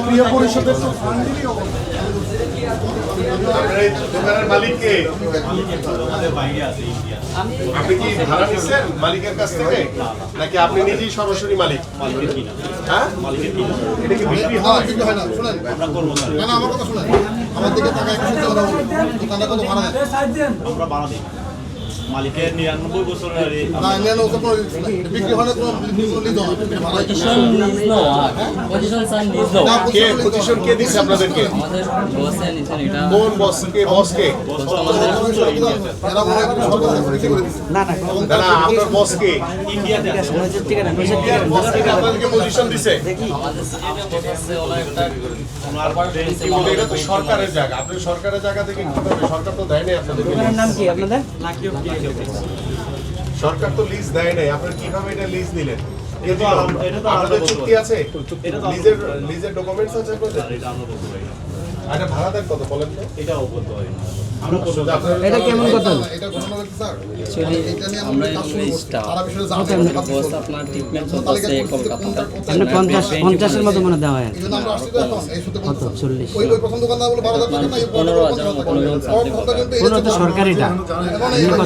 প্রিয় পরিষদের তো ফান্ডেরই দোকানের মালিককে আপনি কি ভাড়া নিচ্ছেন মালিকের কাছ থেকে নাকি আপনি নিজেই সরাসরি মালিক? হ্যাঁ, এটা কি বিক্রি হয়? না না, আমার কথা শুনেন, আমার দিকে টাকা 100 টাকা দোকানটা কত ভাড়া দেন? আমরা ভাড়া দিই মালিকের 99 বছরের না, 99 বছর বিক্রি হয় না, কোনো লিজ হয় ভাড়া পজিশন নিজ নো পজিশন নিজ নো কে পজিশন কে দিচ্ছে আপনাদেরকে? আমাদের বসে নিছেন এটা কোন বস কে? বস কে? এরা মনে হয় সরকার থেকে বিক্রি করে দিচ্ছে। না না, আপনার বস কে? ইন্ডিয়াতে আছে বস কে আপনাদেরকে পজিশন দিছে? আমাদের সিনিয়র বসে ওলা একটা কিন্তু এটা তো সরকারের জায়গা, আপনি সরকারের জায়গা থেকে কিভাবে? সরকার তো দেয় নাই আপনাদেরকে। নাম কি আপনাদের? সরকার তো লিজ দেয় নাই, আপনারা কিভাবে এটা লিজ নিলেন? এটা তো আপনাদের চুক্তি আছে, লিজের ডকুমেন্টস আছে আপনাদের? এটা আমরা বলতে পারি না। আচ্ছা, ভাড়া দেন কত বলেন তো? এটাও বলতে পারি না। আমরা শুধু আপনারা- এটা কেমন কথা? এটা ঘটনা হচ্ছে স্যার, এটা নিয়ে আমরা আমরা কাজ শুরু করছি। স্টাফ সারা বিষয়ে জানতে বস আপনার ট্রিটমেন্ট চলতেছে কলকাতাতে আপনি 50-50 এর মতো মনে দেওয়া হয়। এই জন্য আমরা আসছি তো এখন, এই সত্যি বলতে স্যার। 40 ওই প্রথম দোকানদার বলে 12,000 টাকা না, এই 15,000 15 তো সরকারিটা এখন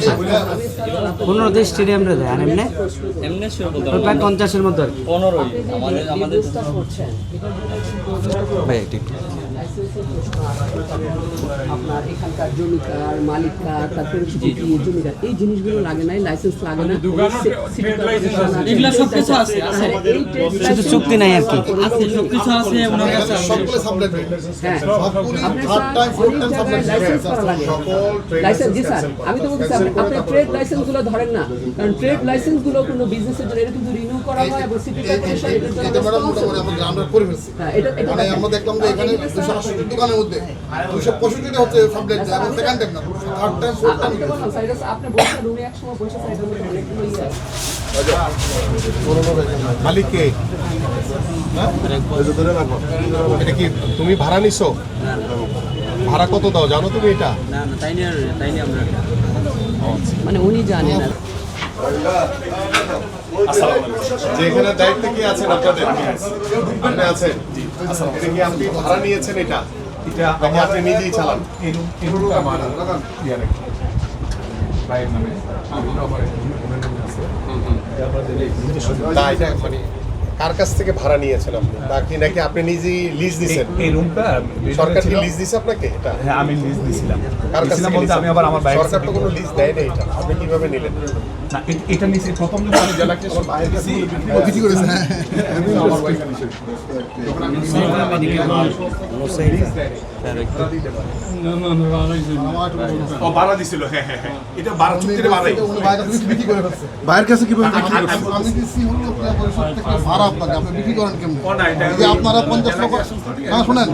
15 তো স্টেডিয়াম রে দেয় আর এমনি এমনি শুরু বলতে ওই প্রায় 50 এর মতো আর কি। 15ই আমাদের ভাই একটু আপনার এখানকার জমিকার মালিকার তারপরে জমিদার এই জিনিসগুলো লাগে নাই, লাইসেন্স লাগে না, এগুলা সবকিছু আছে শুধু চুক্তি নাই আর কি। আছে সবকিছু আছে ওনার কাছে আছে সবগুলো সাবলেট হ্যাঁ সবগুলি আপনার third time fourth time sublet licence করা লাগে। লাইসেন্স জি স্যার, আমি তো বলছি আপনি ট্রেড লাইসেন্স গুলো ধরেন না, কারণ ট্রেড লাইসেন্স গুলো কোনো বিজনেসের জন্য এটা কিন্তু রিনিউ করা হয় এবং সিটি কর্পোরেশন এটার জন্য এটা ম্যাডাম মোটামুটি আমরা গ্রাউন্ডার করে ফেলছি। হ্যাঁ এটা মানে আমরা দেখলাম যে এখানে 268 দোকানের মধ্যে 265টা হচ্ছে সাবলেট এবং সেকেন্ড টাইম না, থার্ড টাইম ফোর্থ টাইম। আমি বললাম সাইডাস আপনি বসে রুমে একসময় বসে সাইডের মধ্যে অনেকগুলো ইয়ে আছে। মালিক কে? হ্যাঁ? এটা কি তুমি ভাড়া নিছো? ভাড়া কত দাও জানো তুমি এটা? না না তাই নিয়ে আমরা মানে উনি জানেন না যে এখানে দায়িত্বে কি আছেন আপনাদের? আপনি আছেন? এটা কি আপনি ভাড়া নিয়েছেন এটা? নাকি আপনি নিজেই চালান? না, এটা মানে কার কাছ থেকে ভাড়া নিয়েছেন আপনি? বাকি নাকি আপনি নিজেই লিজ দিছেন? এই রুমটা সরকার কি লিজ দিছে আপনাকে এটা? হ্যাঁ আমি লিজ দিছিলাম। কার কাছ থেকে বলতে আমি আবার আমার বাইরে সরকার তো কোনো লিজ দেয় না, এটা আপনি কিভাবে নিলেন? না এটা নিচে প্রথম যখন আমি জেলাকে আমার বাইরে গেছি বিক্রি করেছে হ্যাঁ। আমার ওয়াইফ দিছে। ও ভাড়া দিছিল, হ্যাঁ হ্যাঁ হ্যাঁ এটা ভাড়া চুক্তিতে ভাড়াই। উনি বাইরে থেকে বিক্রি করে ফেলছে। বাইরের কাছে কিভাবে বিক্রি করছে? আমি দিছি হলো ক্রিয়া পরিষদ থেকে ভাড়া আপনাকে, আপনি বিক্রি করেন কেমনে? এই যে আপনারা 50 লক্ষ, না শুনেন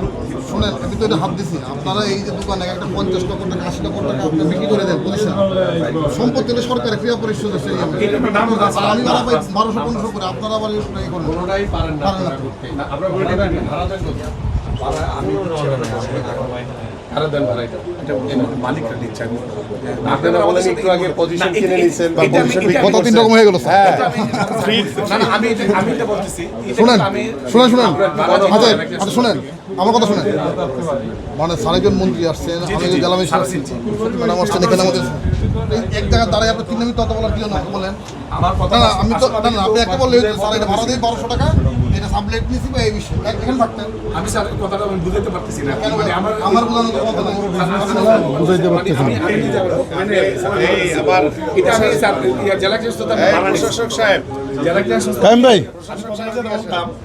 শুনেন, আমি তো এটা হাত দিছি, আপনারা এই যে দোকানে একটা 50 লক্ষ টাকা 80 লক্ষ টাকা আপনি বিক্রি করে দেন প্রতিষ্ঠান, সম্পত্তি হলে সরকারের ক্রিয়া পরিষদ আছে। আমি ভাড়া পাই 1200-1500 করে, আপনারা আবার এই করেন কোনোটাই পারেন না না। আপনারা বলে দেন ভাড়া দেন কত? ভাড়া দেন ভাড়া এটা মালিকরা দিচ্ছে আমি আপনারা বলেন একটু আগে পজিশন কিনে নিছেন বা পজিশন কত 3 রকম হয়ে গেল স্যার। হ্যাঁ না না আমি এটা বলতেছি শুনেন আমি শুনেন শুনেন আচ্ছা আচ্ছা শুনেন আমার কথা শুনেন, মানে সারাজন মন্ত্রী আসছেন, আমি জেলা ম্যাজিস্ট্রেট ম্যাডাম আসছেন এখানে আমাদের এক জায়গায় দাঁড়ায় আপনি 3 মিনিট কথা বলার কি জন্য বলেন? আমার কথা না না আমি তো না না আপনি একটা বললে স্যার এটা ভাড়া দেই 1200 টাকা, এটা সাবলেট নিছি বা এই বিষয় এখানে থাকতেন আমি স্যার কথাটা আমি বুঝাতে পারতেছি না মানে আমার বোঝানোর কথা না বুঝাইতে পারতেছি না। মানে এই আবার এটা আমি স্যার জেলা ক্লাস্টার প্রশাসক সাহেব জেলা ক্লাস্টার কাইম ভাই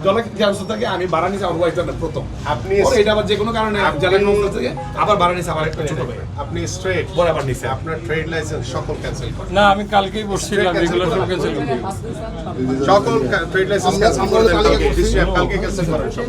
জেলা ক্লাস্টার থেকে আমি ভাড়া নিছি আমার ওয়াইফ প্রথম আপনি পরে এটা আবার যে কোনো কারণে জেলা ক্লাস্টার থেকে আবার ভাড়া নিছি আমার একটা ছোট ভাই আপনি স্ট্রেট বরাবর নিছে আপনার ট্রেড লাইসেন্স সকল ক্যান্সেল করেন। না আমি কালকেই বসছিলাম এগুলো সব ক্যান্সেল করে দিই। সকল ট্রেড লাইসেন্স ক্যান্সেল করে দেন কালকে, ডিসি কালকে ক্যান্সেল করেন সব।